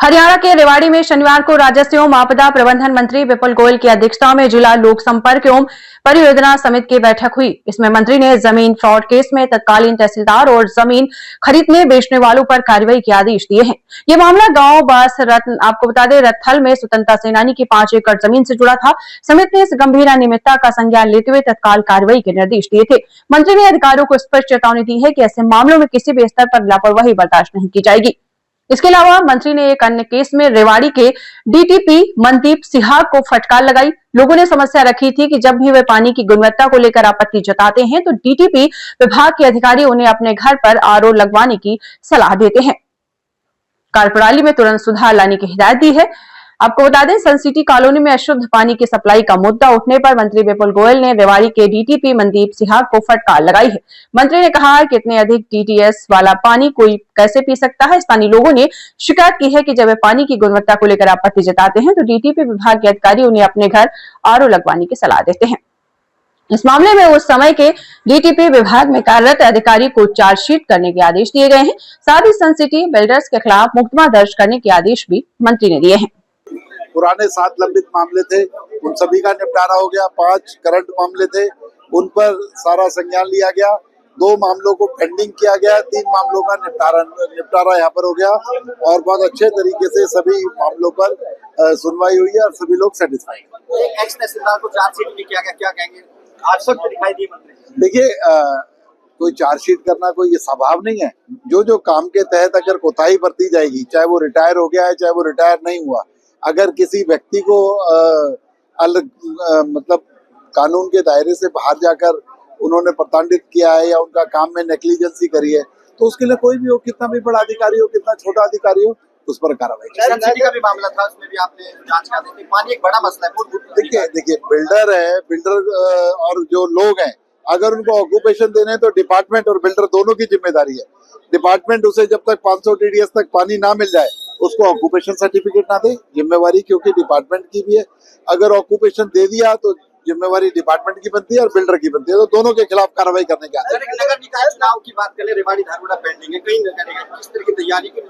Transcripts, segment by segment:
हरियाणा के रेवाड़ी में शनिवार को राजस्व एवं आपदा प्रबंधन मंत्री विपुल गोयल की अध्यक्षता में जिला लोक संपर्क एवं परियोजना समिति की बैठक हुई। इसमें मंत्री ने जमीन फ्रॉड केस में तत्कालीन तहसीलदार और जमीन खरीदने बेचने वालों पर कार्रवाई के आदेश दिए हैं। ये मामला गांव बास रत्न आपको बता दें रत्थल में स्वतंत्रता सेनानी की 5 एकड़ जमीन से जुड़ा था। समिति ने इस गंभीर अनियमितता का संज्ञान लेते हुए तत्काल कार्रवाई के निर्देश दिए थे। मंत्री ने अधिकारियों को स्पष्ट चेतावनी दी है कि ऐसे मामलों में किसी भी स्तर पर लापरवाही बर्दाश्त नहीं की जाएगी। इसके अलावा मंत्री ने एक अन्य केस में रेवाड़ी के डीटीपी मनदीप सिहाग को फटकार लगाई। लोगों ने समस्या रखी थी कि जब भी वे पानी की गुणवत्ता को लेकर आपत्ति जताते हैं तो डीटीपी विभाग के अधिकारी उन्हें अपने घर पर आरओ लगवाने की सलाह देते हैं। कार्यप्रणाली में तुरंत सुधार लाने की हिदायत दी है। आपको बता दें सन सिटी कॉलोनी में अशुद्ध पानी की सप्लाई का मुद्दा उठने पर मंत्री विपुल गोयल ने रेवाड़ी के डीटीपी मनदीप सिहाग को फटकार लगाई है। मंत्री ने कहा है कि इतने अधिक टीटीएस वाला पानी कोई कैसे पी सकता है। स्थानीय लोगों ने शिकायत की है कि जब वे पानी की गुणवत्ता को लेकर आपत्ति जताते हैं तो डीटीपी विभाग के अधिकारी उन्हें अपने घर आरओ लगवाने की सलाह देते हैं। इस मामले में उस समय के डीटीपी विभाग में कार्यरत अधिकारी को चार्जशीट करने के आदेश दिए गए हैं। साथ ही सन सिटी बिल्डर्स के खिलाफ मुकदमा दर्ज करने के आदेश भी मंत्री ने दिए हैं। पुराने 7 लंबित मामले थे, उन सभी का निपटारा हो गया। 5 करंट मामले थे, उन पर सारा संज्ञान लिया गया। 2 मामलों को पेंडिंग किया गया। 3 मामलों का निपटारा यहाँ पर हो गया और बहुत अच्छे तरीके से सभी मामलों पर सुनवाई हुई है और सभी लोग सेटिस्फाइड। एक्स तहसीलदार को चार्जशीट भी किया गया, क्या कहेंगे? आज सख्त दिखाई दी मंत्री। देखिए, कोई चार्जशीट करना कोई ये स्वभाव नहीं है। जो काम के तहत अगर कोताही बरती जाएगी, चाहे वो रिटायर हो गया है चाहे वो रिटायर नहीं हुआ, अगर किसी व्यक्ति को अलग मतलब कानून के दायरे से बाहर जाकर उन्होंने प्रताड़ित किया है या उनका काम में नेग्लिजेंसी करी है तो उसके लिए कोई भी हो, कितना भी बड़ा अधिकारी हो, कितना छोटा अधिकारी हो, उस पर कार्रवाई। का भी मामला था, उसमें भी आपने जांच कर दी थी। पानी एक बड़ा मसला है। देखिए बिल्डर और जो लोग हैं, अगर उनको ऑक्यूपेशन देने हैं तो डिपार्टमेंट और बिल्डर दोनों की जिम्मेदारी है। डिपार्टमेंट उसे जब तक 500 टीडीएस तक पानी ना मिल जाए उसको ऑक्यूपेशन सर्टिफिकेट ना दे, जिम्मेवारी क्योंकि डिपार्टमेंट की भी है। अगर ऑक्यूपेशन दे दिया तो जिम्मेवारी डिपार्टमेंट की बनती है और बिल्डर की बनती है, तो दोनों के खिलाफ कार्रवाई करने के आदेश। नगर निकाय चुनाव की बात करें, रेवाड़ी धारवाड़ा पेंडिंग है, कहीं नगर निकाय किस तरह की तैयारी की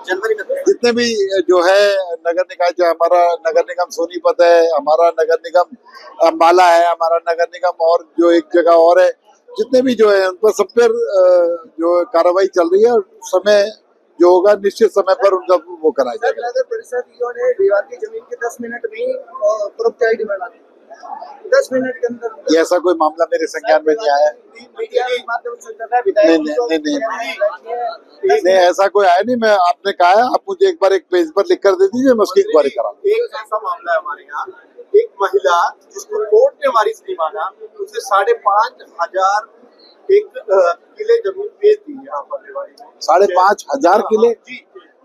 जनवरी में? जितने भी जो है नगर निकाय, जो हमारा नगर निगम सोनीपत है, हमारा नगर निगम अम्बाला है, हमारा नगर निगम और जो एक जगह और है, जितने भी जो है उन पर सब पर जो कार्रवाई चल रही है और समय जो होगा निश्चित समय पर उनका वो कराया जाएगा। नगर परिषद ने दीवार की जमीन के 10 मिनट में प्रोपर्टी आईडी बना दी। 10 मिनट के अंदर ये ऐसा कोई मामला मेरे संज्ञान में नहीं आया। नहीं, ऐसा कोई आया नहीं। मैं आपने कहा है, आप मुझे एक बार एक पेज पर लिख कर दे दीजिए, मैं उसकी इंक्वायरी करा। एक ऐसा मामला है हमारे यहाँ, एक महिला जिसको कोर्ट ने वारिस नहीं माना, उसे 5,500 किले जमीन बेच दी यहाँ पर रेवाड़ी में। 5,500 किले? जी।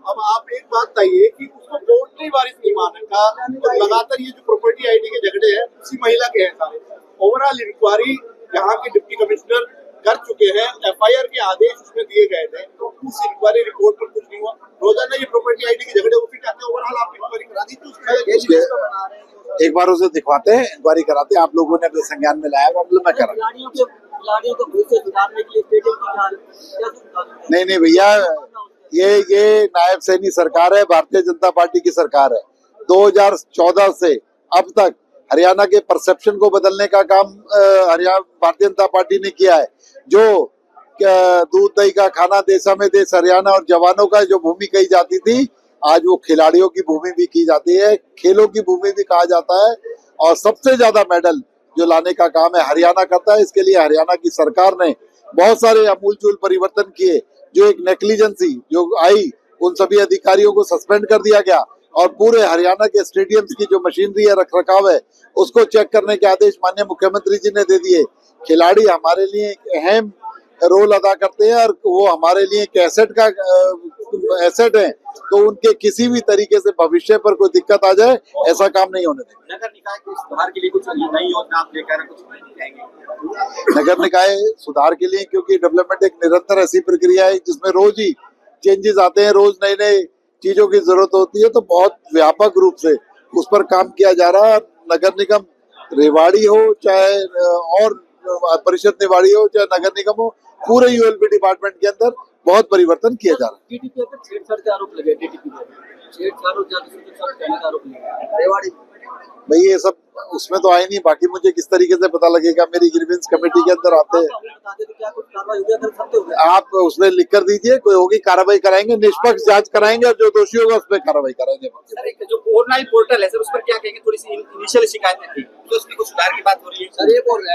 अब आप एक बात बताइए कि उसको कोर्ट ने वारिस नहीं माना तो लगातार ये जो प्रॉपर्टी आईडी के झगड़े हैं उसी महिला के हैं सारे। ओवरऑल इंक्वायरी यहाँ के डिप्टी कमिश्नर कर चुके हैं, एफआईआर के आदेश उसमें दिए गए थे, तो उस इंक्वायरी रिपोर्ट पर कुछ नहीं हुआ। रोजाना ये प्रॉपर्टी आईडी के झगड़े उसी कहते हैं। ओवरऑल आप इंक्वायरी करा दी, एक बार उसे दिखवाते हैं, इंक्वायरी कराते हैं। आप लोगों ने अपने संज्ञान में लाया, मैं करा। नहीं भैया, ये नायब सैनी सरकार है, भारतीय जनता पार्टी की सरकार है। 2014 से अब तक हरियाणा के परसेप्शन को बदलने का काम हरियाणा भारतीय जनता पार्टी ने किया है। जो दूध दही का खाना देशा में देश हरियाणा और जवानों का जो भूमि कही जाती थी, आज वो खिलाड़ियों की भूमि भी की जाती है, खेलों की भूमि भी कहा जाता है। और सबसे ज्यादा मेडल जो लाने का काम है हरियाणा करता है। इसके लिए हरियाणा की सरकार ने बहुत सारे आमूलचूल परिवर्तन किए। जो एक नेग्लिजेंसी जो आई, उन सभी अधिकारियों को सस्पेंड कर दिया गया और पूरे हरियाणा के स्टेडियम्स की जो मशीनरी है, रख रखाव है, उसको चेक करने के आदेश माननीय मुख्यमंत्री जी ने दे दिए। खिलाड़ी हमारे लिए एक अहम रोल अदा करते हैं और वो हमारे लिए एक एसेट है, तो उनके किसी भी तरीके से भविष्य पर कोई दिक्कत आ जाए, ऐसा काम नहीं होने देंगे। नगर निकाय के सुधार के लिए कुछ नई योजना आप लेकर कुछ कहेंगे? नगर निकाय सुधार के लिए, क्योंकि डेवलपमेंट एक निरंतर ऐसी प्रक्रिया है जिसमें रोज ही चेंजेस आते हैं, रोज नई नई चीजों की जरूरत होती है, तो बहुत व्यापक रूप से उस पर काम किया जा रहा है। नगर निगम रेवाड़ी हो चाहे और परिषद निवाड़ी हो चाहे नगर निगम हो, पूरे यूएलबी डिपार्टमेंट के अंदर बहुत परिवर्तन किया जा रहा है। टीटीपी पर छेड़छाड़ के आरोप लगे, टीटीपी पर छेड़छाड़ और जासूसी कहने का आरोप लगे रेवाड़ी। भाई ये सब उसमें तो आए नहीं, बाकी मुझे किस तरीके से पता लगेगा, मेरी ग्रीवेंस कमेटी के अंदर आते हैं। बता दें तो क्या कुछ कार्रवाई हो गया, कर सकते हो गया? आप उसमें लिख कर दीजिए, कोई होगी कार्रवाई कराएंगे, निष्पक्ष जांच कराएंगे और जो दोषी होगा उस पर कार्रवाई कराएंगे। सर एक जो ऑनलाइन पोर्टल है सर, उस पर क्या कहेंगे? थोड़ी सी इनिशियल शिकायतें थी तो उसमें कुछ सुधार की बात हो रही है सर ये बोल रहे हैं